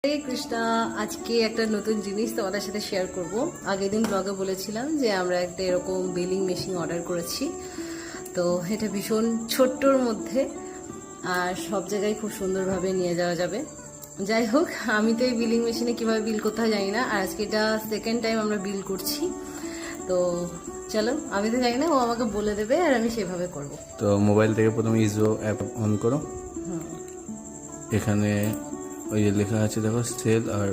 হরে কৃষ্ণা। আজকে একটা নতুন জিনিস তোমাদের সাথে শেয়ার করব। আগের দিন ব্লগে বলেছিলাম যে আমরা একটা এরকম বিলিং মেশিন অর্ডার করেছি। তো এটা ভীষণ ছোট্টর মধ্যে আর সব জায়গায় খুব সুন্দরভাবে নিয়ে যাওয়া যাবে। যাই হোক, আমি তো এই বিলিং মেশিনে কীভাবে বিল করতে হয় জানি না, আর আজকে এটা সেকেন্ড টাইম আমরা বিল করছি। তো চলো, আমি তো জানি না, ও আমাকে বলে দেবে আর আমি সেভাবে করব। তো মোবাইল থেকে প্রথমে ইজো অ্যাপ অন করো। এখানে ওই যে লেখা আছে দেখো, সেল আর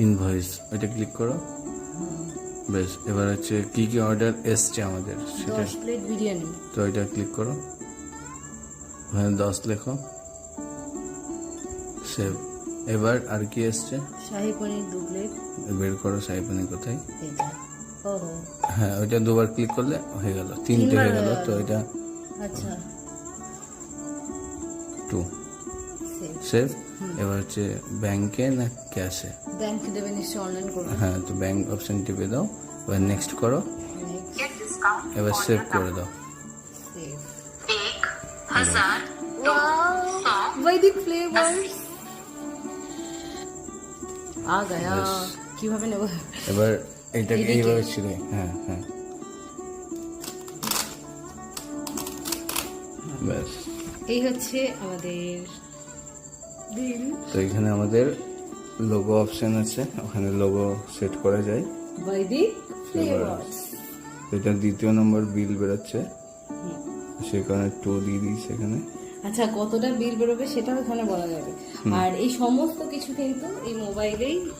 ইনভয়েস, ওইটা ক্লিক করো। বেশ, এবার হচ্ছে কি কি অর্ডার এসছে আমাদের সেটা, 10 প্লেট বিরিয়ানি। তো ওইটা ক্লিক করো। ওখানে 10 লেখো, সেভ। এবার আর কি এসছে, শাহি পনির 2 প্লেট। বের করো শাহী পনির কোথায়। এইটা ওহো, হ্যাঁ, ওইটা দুবার ক্লিক করলে হয়ে গেল, 3টে হয়ে গেল। তো এটা আচ্ছা 2 সেভ। এবার হচ্ছে ব্যাংকে না ক্যাশে, ব্যাংক দেবে নিশ্চয়, অনলাইন করবে। হ্যাঁ, তো ব্যাংক অপশন টিপে দাও। এবার নেক্সট করো, এবার সেভ করে দাও। সেভ। 1000 वैदिक फ्लेवर्स आ गया। কিভাবে নেব? এবার এইটাকে এইভাবে ছিল। হ্যাঁ হ্যাঁ, ব্যাস। এই হচ্ছে আমাদের বিল। তো এখানে আমাদের লোগো অপশন আছে, ওখানে লোগো সেট করা যায়। বৈদিক ফ্লেভার্স। এটা দ্বিতীয় নম্বর বিল বেরোচ্ছে, সে কারণে 2 দিয়ে দিয়েছি এখানে। আচ্ছা, কতটা বিল বেরোবে সেটাও এখানে বলা যাবে। আর এই সমস্ত কিছু কিন্তু এই মোবাইলেই